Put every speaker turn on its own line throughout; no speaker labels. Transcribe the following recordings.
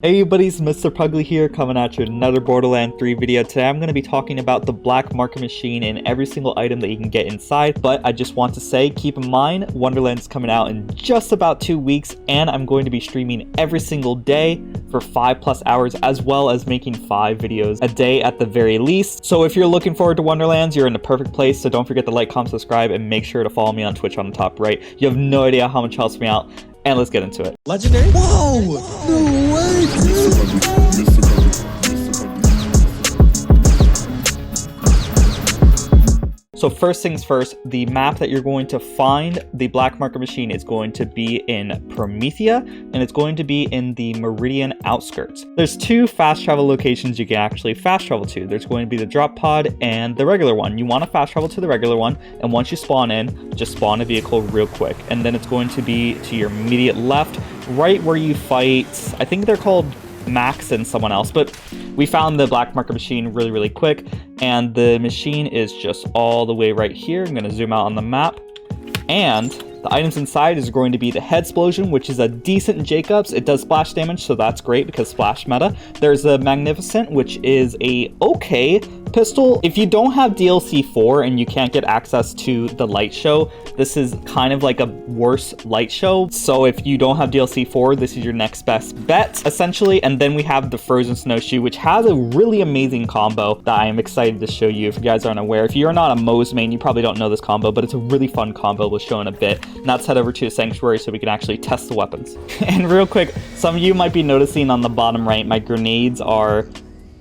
Hey buddies, Mr. Pugly here, coming at you with another Borderlands 3 video. Today I'm going to be talking about the black market machine and every single item that you can get inside. But I just want to say, keep in mind, Wonderlands is coming out in just about 2 weeks, and I'm going to be streaming every single day for 5+ hours, as well as making 5 videos a day at the very least. So if you're looking forward to Wonderlands, you're in the perfect place. So don't forget to like, comment, subscribe, and make sure to follow me on Twitch on the top right. You have no idea how much it helps me out. And let's get into it.
Legendary? Whoa! No way, dude!
So first things first, the map that you're going to find the black market machine is going to be in Promethea, and it's going to be in the Meridian outskirts. There's 2 fast travel locations you can actually fast travel to. There's going to be the drop pod and the regular one. You want to fast travel to the regular one, and once you spawn in, just spawn a vehicle real quick. And then it's going to be to your immediate left, right where you fight, I think they're called Max and someone else, but we found the black market machine really quick, and the machine is just all the way right here. I'm going to zoom out on the map, and the items inside is going to be the head explosion, which is a decent Jacobs. It does splash damage, so that's great because splash meta. There's a Magnificent, which is a okay pistol. If you don't have DLC 4 and you can't get access to the light show, this is kind of like a worse light show. So if you don't have DLC 4, this is your next best bet, essentially. And then we have the Frozen Snowshoe, which has a really amazing combo that I am excited to show you if you guys aren't aware. If you're not a Moze main, you probably don't know this combo, but it's a really fun combo. We'll show in a bit. Now let's head over to a Sanctuary so we can actually test the weapons. And real quick, some of you might be noticing on the bottom right, my grenades are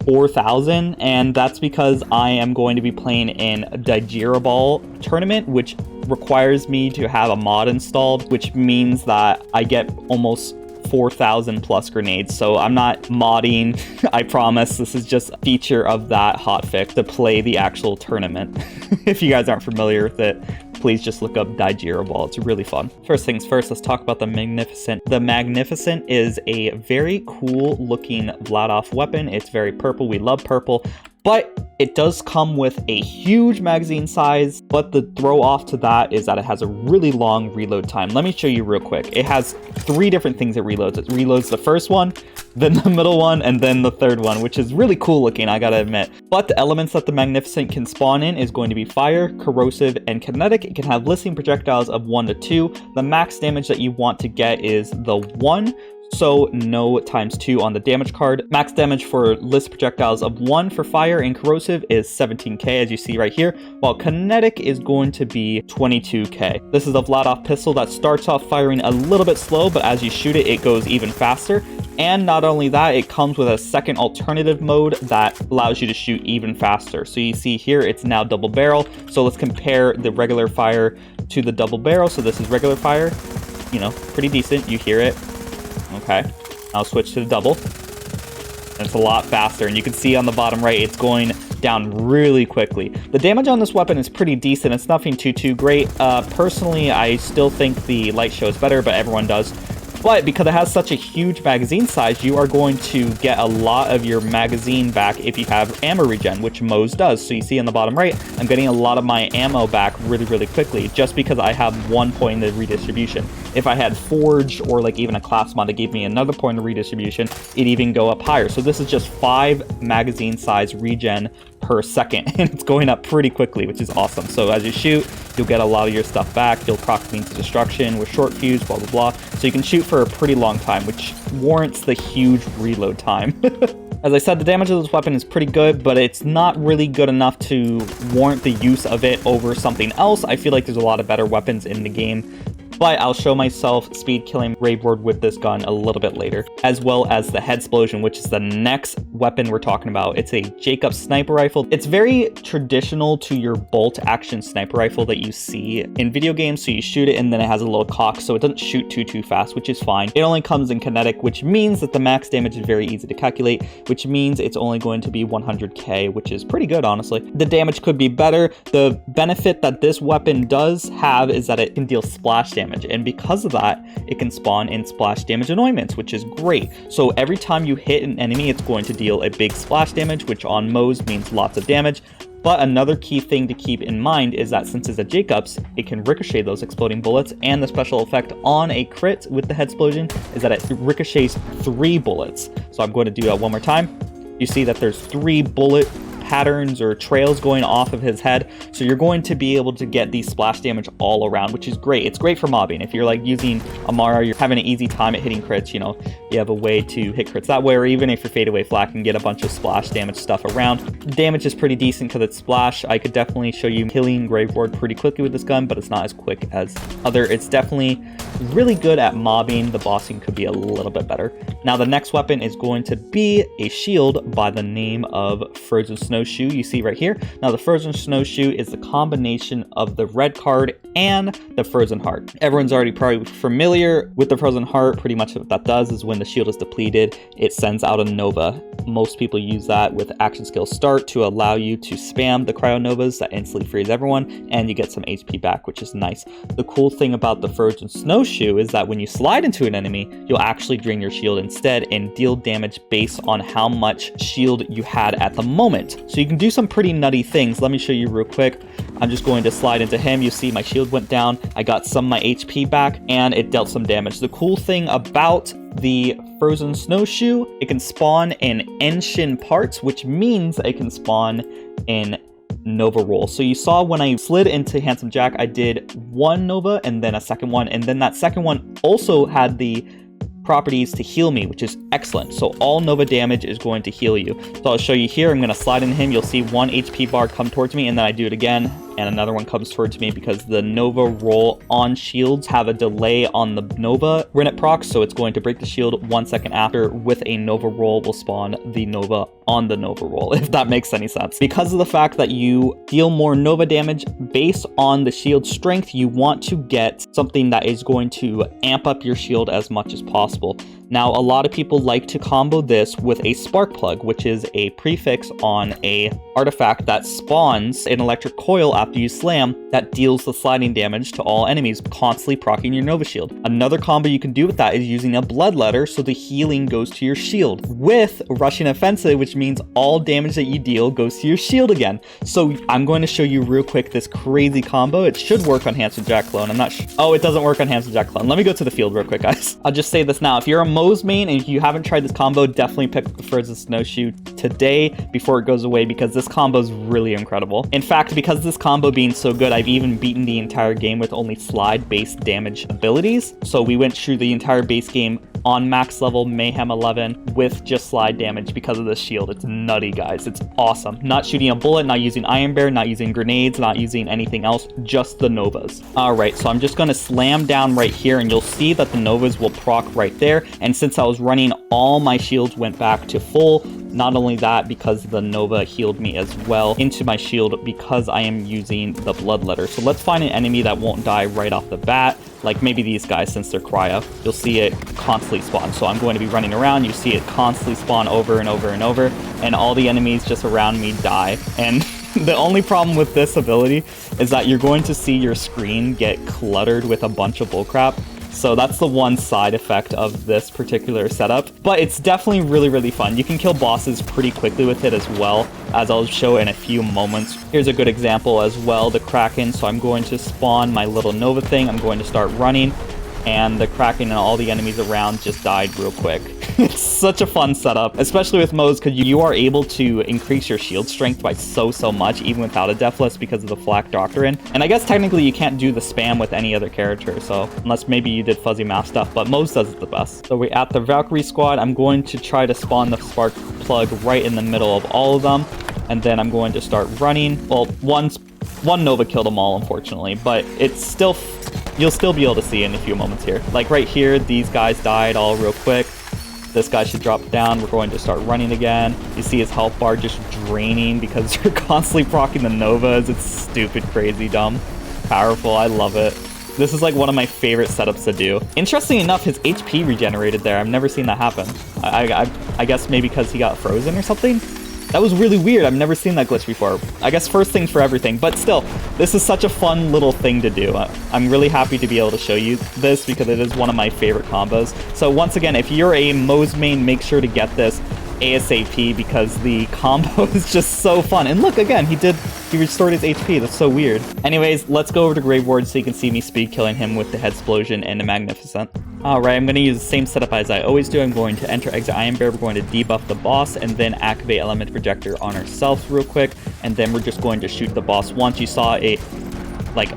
4,000, and that's because I am going to be playing in a Dirigible tournament, which requires me to have a mod installed, which means that I get almost 4,000 plus grenades. So I'm not modding, I promise. This is just a feature of that hotfix to play the actual tournament. If you guys aren't familiar with it, please just look up Dirigible. It's really fun. First things first, let's talk about the Magnificent. The Magnificent is a very cool looking Vladof weapon. It's very purple. We love purple, but it does come with a huge magazine size, but the throw off to that is that it has a really long reload time. Let me show you real quick. It has 3 different things it reloads. It reloads the first one, then the middle one, and then the third one, which is really cool looking, I gotta admit. But the elements that the Magnificent can spawn in is going to be fire, corrosive, and kinetic. It can have listing projectiles of 1 to 2. The max damage that you want to get is the 1. So no ×2 on the damage card. Max damage for list projectiles of 1 for fire and corrosive is 17k, as you see right here, while kinetic is going to be 22k. This is a Vladof pistol that starts off firing a little bit slow, but as you shoot it, it goes even faster. And not only that, it comes with a second alternative mode that allows you to shoot even faster. So you see here, it's now double barrel. So let's compare the regular fire to the double barrel. So this is regular fire, you know, pretty decent. You hear it. Okay, I'll switch to the double, and it's a lot faster, and you can see on the bottom right, it's going down really quickly. The damage on this weapon is pretty decent. It's nothing too great. Personally, I still think the light show is better, but everyone does. But because it has such a huge magazine size, you are going to get a lot of your magazine back if you have ammo regen, which Moze does. So you see on the bottom right, I'm getting a lot of my ammo back really quickly, just because I have 1 point in the redistribution. If I had Forge or like even a class mod that gave me another point of redistribution, it'd even go up higher. So this is just 5 magazine size regen per second, and it's going up pretty quickly, which is awesome. So as you shoot, you'll get a lot of your stuff back. You'll proc means of destruction with short fuse, blah blah. So you can shoot for a pretty long time, which warrants the huge reload time. As I said, the damage of this weapon is pretty good, but it's not really good enough to warrant the use of it over something else. I feel like there's a lot of better weapons in the game. But I'll show myself speed killing Raveward with this gun a little bit later, as well as the head explosion, which is the next weapon we're talking about. It's a Jacobs sniper rifle. It's very traditional to your bolt action sniper rifle that you see in video games. So you shoot it and then it has a little cock, so it doesn't shoot too fast, which is fine. It only comes in kinetic, which means that the max damage is very easy to calculate, which means it's only going to be 100k, which is pretty good, honestly. The damage could be better. The benefit that this weapon does have is that it can deal splash damage. And because of that, it can spawn in splash damage anointments, which is great. So every time you hit an enemy, it's going to deal a big splash damage, which on Moze means lots of damage. But another key thing to keep in mind is that since it's a Jacobs, it can ricochet those exploding bullets, and the special effect on a crit with the head explosion is that it ricochets 3 bullets. So I'm going to do that one more time. You see that there's 3 bullet patterns or trails going off of his head, so you're going to be able to get these splash damage all around, which is great. It's great for mobbing. If you're like using Amara, you're having an easy time at hitting crits, you know, you have a way to hit crits that way, or even if you're fade away flak and get a bunch of splash damage stuff around. The damage is pretty decent because it's splash. I could definitely show you killing Grave Ward pretty quickly with this gun, but it's not as quick as other. It's definitely really good at mobbing. The bossing could be a little bit better. Now the next weapon is going to be a shield by the name of Frozen Snowshoe. You see right here. Now the Frozen Snowshoe is the combination of the red card and the Frozen Heart. Everyone's already probably familiar with the Frozen Heart. Pretty much what that does is when the shield is depleted, it sends out a Nova. Most people use that with action skill start to allow you to spam the Cryo Novas that instantly frees everyone, and you get some HP back, which is nice. The cool thing about the Frozen Snowshoe is that when you slide into an enemy, you'll actually drain your shield instead and deal damage based on how much shield you had at the moment. So you can do some pretty nutty things. Let me show you real quick. I'm just going to slide into him. You see my shield went down. I got some of my HP back, and it dealt some damage. The cool thing about the Frozen Snowshoe, it can spawn in Enshin parts, which means it can spawn in Nova roll. So you saw when I slid into Handsome Jack, I did 1 Nova and then a second one, and then that second one also had the properties to heal me, which is excellent. So all Nova damage is going to heal you. So I'll show you here. I'm going to slide into him. You'll see 1 HP bar come towards me, and then I do it again, and another one comes towards me because the Nova roll on shields have a delay on the Nova when it procs, so it's going to break the shield 1 second after. With a Nova roll will spawn the Nova on the Nova roll, if that makes any sense. Because of the fact that you deal more Nova damage based on the shield strength, you want to get something that is going to amp up your shield as much as possible. Now, a lot of people like to combo this with a spark plug, which is a prefix on a artifact that spawns an electric coil after you slam that deals the sliding damage to all enemies, constantly proccing your Nova shield. Another combo you can do with that is using a bloodletter, so the healing goes to your shield, with rushing offensive, which means all damage that you deal goes to your shield again. So I'm going to show you real quick this crazy combo. It should work on Handsome Jack clone. I'm not sure. Oh, it doesn't work on Handsome Jack clone. Let me go to the field real quick, guys. I'll just say this now. If you're a Moze main and if you haven't tried this combo, definitely pick up the Frozen Snowshoe today before it goes away, because this combo is really incredible. In fact, because of this combo being so good, I've even beaten the entire game with only slide-based damage abilities. So we went through the entire base game on max level Mayhem 11 with just slide damage because of this shield. It's nutty, guys. It's awesome. Not shooting a bullet, not using Iron Bear, not using grenades, not using anything else, just the Novas. All right, so I'm just going to slam down right here, and you'll see that the Novas will proc right there. And since I was running, all my shields went back to full. Not only that, because the Nova healed me as well into my shield because I am using the Bloodletter. So let's find an enemy that won't die right off the bat, like maybe these guys, since they're cryo. You'll see it constantly spawn. So I'm going to be running around. You see it constantly spawn over and over and over, and all the enemies just around me die. And the only problem with this ability is that you're going to see your screen get cluttered with a bunch of bullcrap. So that's the one side effect of this particular setup, but it's definitely really, really fun. You can kill bosses pretty quickly with it as well, as I'll show in a few moments. Here's a good example as well, the Kraken. So I'm going to spawn my little Nova thing. I'm going to start running, and the Kraken and all the enemies around just died real quick. It's such a fun setup, especially with Moze, because you are able to increase your shield strength by so much, even without a Deathless, because of the Flak Doctrine. And I guess technically you can't do the spam with any other character, so unless maybe you did Fuzzy Mouse stuff, but Moze does it the best. So we're at the Valkyrie squad. I'm going to try to spawn the spark plug right in the middle of all of them, and then I'm going to start running. Well, one Nova killed them all, unfortunately, but it's still, you'll still be able to see in a few moments here. Like right here, these guys died all real quick. This guy should drop down. We're going to start running again. You see his health bar just draining because you're constantly proccing the Novas. It's stupid, crazy, dumb, powerful. I love it. This is like one of my favorite setups to do. Interesting enough, his HP regenerated there. I've never seen that happen. I guess maybe because he got frozen or something. That was really weird. I've never seen that glitch before. I guess first thing for everything, but still, this is such a fun little thing to do. I'm really happy to be able to show you this because it is one of my favorite combos. So once again, if you're a Moze main, make sure to get this. ASAP because the combo is just so fun. And look, again, he restored his HP. That's so weird. Anyways, let's go over to Grave Ward so you can see me speed killing him with the Head Explosion and the Magnificent. Alright, I'm going to use the same setup as I always do. I'm going to enter Exit Iron Bear, we're going to debuff the boss, and then activate Element Projector on ourselves real quick, and then we're just going to shoot the boss once. You saw it, like,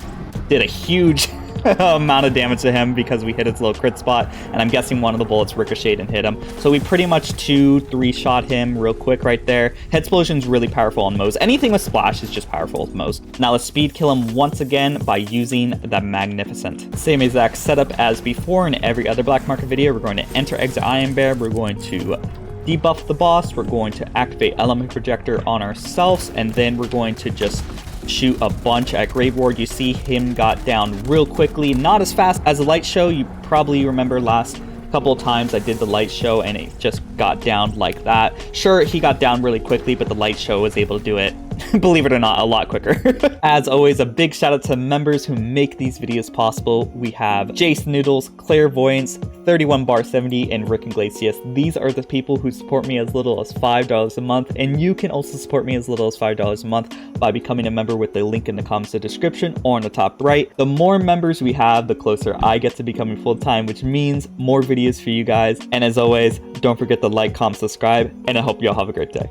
did a huge amount of damage to him because we hit his little crit spot, and I'm guessing one of the bullets ricocheted and hit him. So we pretty much 2-3 shot him real quick right there. Head Explosion's really powerful on Moze. Anything with Splash is just powerful with Moze. Now let's speed kill him once again by using the Magnificent. Same exact setup as before in every other Black Market video. We're going to enter Exit Iron Bear, we're going to debuff the boss, we're going to activate Element Projector on ourselves, and then we're going to just shoot a bunch at Grave Ward. You see him got down real quickly, not as fast as the Light Show. You probably remember last couple of times I did the Light Show and it just got down like that. Sure, he got down really quickly, but the Light Show was able to do it, believe it or not, a lot quicker. As always, a big shout out to members who make these videos possible. We have Jace Noodles, Clairvoyance, 31bar70, and Rick Iglesias. These are the people who support me as little as $5 a month, and you can also support me as little as $5 a month by becoming a member with the link in the comments description or on the top right. The more members we have, the closer I get to becoming full-time, which means more videos for you guys. And as always, don't forget to like, comment, subscribe, and I hope y'all have a great day.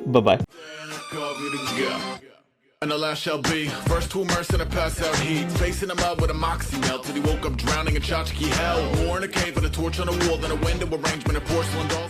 Bye-bye.
And the last shall be first to immerse in a pass out heat, facing him out with a moxie melt till he woke up drowning in tchotchke hell. War in a cave with a torch on a wall, then a window arrangement of porcelain dolls.